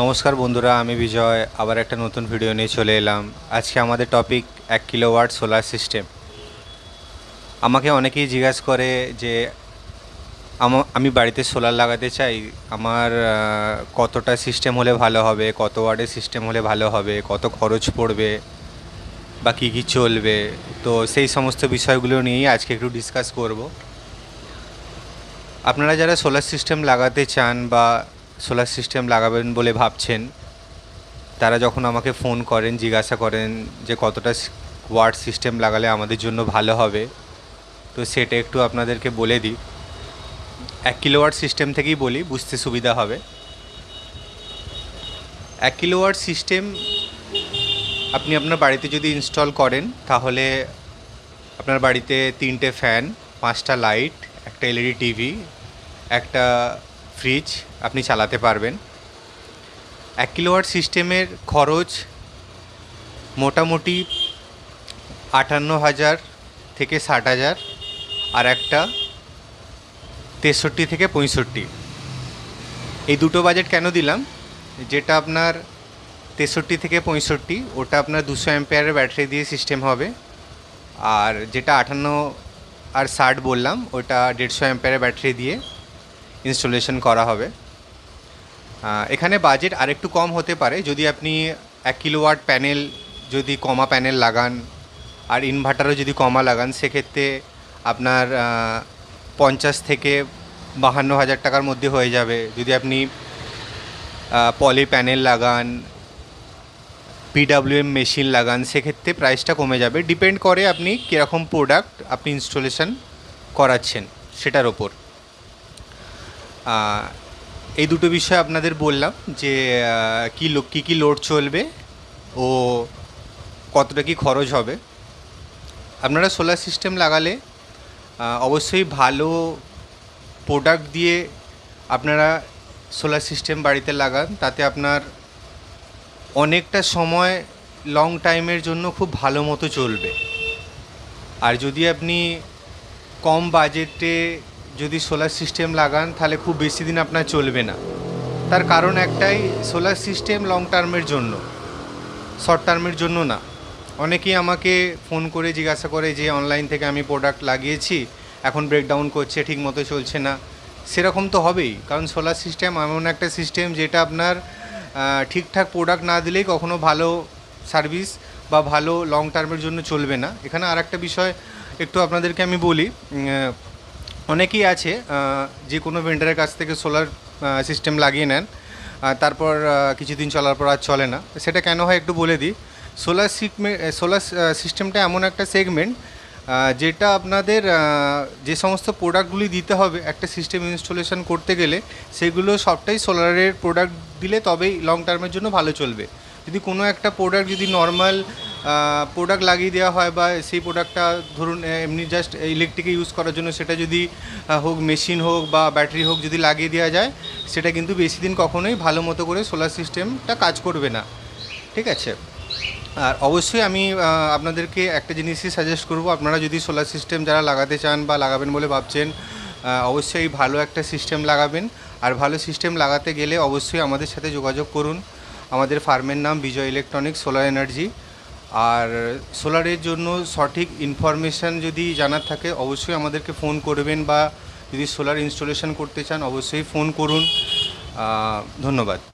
নমস্কার বন্ধুরা, আমি বিজয় আবার একটা নতুন ভিডিও নিয়ে চলে এলাম। আজকে আমাদের টপিক 1 কিলোওয়াট সোলার সিস্টেম। আমাকে অনেকেই জিজ্ঞাসা করে যে আমি বাড়িতে সোলার লাগাতে চাই, আমার কতটা সিস্টেম হলে ভালো হবে, কত ওয়াটের সিস্টেম হলে ভালো হবে, কত খরচ পড়বে বা কী কী চলবে। তো সেই সমস্ত বিষয়গুলো নিয়েই আজকে একটু ডিসকাস করব। আপনারা যারা সোলার সিস্টেম লাগাতে চান বা সোলার সিস্টেম লাগাবেন বলে ভাবছেন, তারা যখন আমাকে ফোন করেন, জিজ্ঞাসা করেন যে কতটা ওয়াট সিস্টেম লাগালে আমাদের জন্য ভালো হবে, তো সেটা একটু আপনাদেরকে বলে দিই। 1 কিলোওয়াট সিস্টেম থেকেই বলি, বুঝতে সুবিধা হবে। 1 কিলোওয়াট সিস্টেম আপনি আপনার বাড়িতে যদি ইনস্টল করেন, তাহলে আপনার বাড়িতে 3টে ফ্যান, 5টা লাইট, একটা এলইডি টিভি, একটা ফ্রিজ আপনি চালাতে পারবেন। 1 কিলোওয়াট সিস্টেমের খরচ মোটামুটি 58,000 থেকে 60,000, আর একটা 63 থেকে 65। এই দুটো বাজেট কেন দিলাম? যেটা আপনার 63 থেকে 65, ওটা আপনার 200 অ্যাম্পিয়ারের ব্যাটারি দিয়ে সিস্টেম হবে। আর যেটা 58 আর 60 বললাম, ওটা 150 অ্যাম্পিয়ারের ব্যাটারি দিয়ে ইনস্টলেশন করা হবে। এখানে বাজেট আরেকটু কম হতে পারে যদি আপনি 1 কিলোওয়াট প্যানেল, যদি কমা প্যানেল লাগান আর ইনভার্টারও যদি কমা লাগান, সেক্ষেত্রে আপনার 50 থেকে 52,000 টাকার মধ্যে হয়ে যাবে। যদি আপনি পলি প্যানেল লাগান, পিডাব্লিউএম মেশিন লাগান, সেক্ষেত্রে প্রাইসটা কমে যাবে। ডিপেন্ড করে আপনি কীরকম প্রোডাক্ট আপনি ইনস্টলেশন করাচ্ছেন সেটার ওপর। এই দুটো বিষয় আপনাদের বললাম যে কী লোড চলবে ও কতটা কী খরচ হবে। আপনারা সোলার সিস্টেম লাগালে অবশ্যই ভালো প্রোডাক্ট দিয়ে আপনারা সোলার সিস্টেম বাড়িতে লাগান, তাতে আপনার অনেকটা সময় লং টাইমের জন্য খুব ভালো মতো চলবে। আর যদি আপনি কম বাজেটে যদি সোলার সিস্টেম লাগান, তাহলে খুব বেশি দিন আপনার চলবে না। তার কারণ একটাই, সোলার সিস্টেম লং টার্মের জন্য, শর্ট টার্মের জন্য না। অনেকেই আমাকে ফোন করে জিজ্ঞাসা করে যে অনলাইন থেকে আমি প্রোডাক্ট লাগিয়েছি, এখন ব্রেকডাউন করছে, ঠিক মতো চলছে না। সেরকম তো হবেই, কারণ সোলার সিস্টেম এমন একটা সিস্টেম যেটা আপনার ঠিকঠাক প্রোডাক্ট না দিলেই কখনো ভালো সার্ভিস বা ভালো লং টার্মের জন্য চলবে না। এখানে আর একটা বিষয় একটু আপনাদেরকে আমি বলি। অনেকেই আছে যে কোনো ভেন্ডারের কাছ থেকে সোলার সিস্টেম লাগিয়ে নেন, তারপর কিছুদিন চলার পর আর চলে না। সেটা কেন হয় একটু বলে দিই। সোলার সিস্টেমটা এমন একটা সেগমেন্ট যেটা আপনাদের যে সমস্ত প্রোডাক্টগুলি দিতে হবে একটা সিস্টেম ইনস্টলেশন করতে গেলে, সেগুলো সবটাই সোলারের প্রোডাক্ট দিলে তবেই লং টার্মের জন্য ভালো চলবে। যদি কোনো একটা প্রোডাক্ট যদি নর্মাল প্রোডাক্ট লাগিয়ে দেওয়া হয়, বা সেই প্রোডাক্টটা ধরুন এমনি জাস্ট ইলেকট্রিকে ইউজ করার জন্য, সেটা যদি হোক মেশিন হোক বা ব্যাটারি হোক, যদি লাগিয়ে দেওয়া যায়, সেটা কিন্তু বেশি দিন কখনোই ভালো মতো করে সোলার সিস্টেমটা কাজ করবে না। ঠিক আছে? আর অবশ্যই আমি আপনাদেরকে একটা জিনিসই সাজেস্ট করব, আপনারা যদি সোলার সিস্টেম যারা লাগাতে চান বা লাগাবেন বলে ভাবছেন, অবশ্যই ভালো একটা সিস্টেম লাগাবেন। আর ভালো সিস্টেম লাগাতে গেলে অবশ্যই আমাদের সাথে যোগাযোগ করুন। আমাদের ফার্মের নাম বিজয় ইলেকট্রনিক্স সোলার এনার্জি। আর সোলারের জন্য সঠিক ইনফরমেশান যদি জানার থাকে, অবশ্যই আমাদেরকে ফোন করবেন, বা যদি সোলার ইনস্টলেশন করতে চান অবশ্যই ফোন করুন। ধন্যবাদ।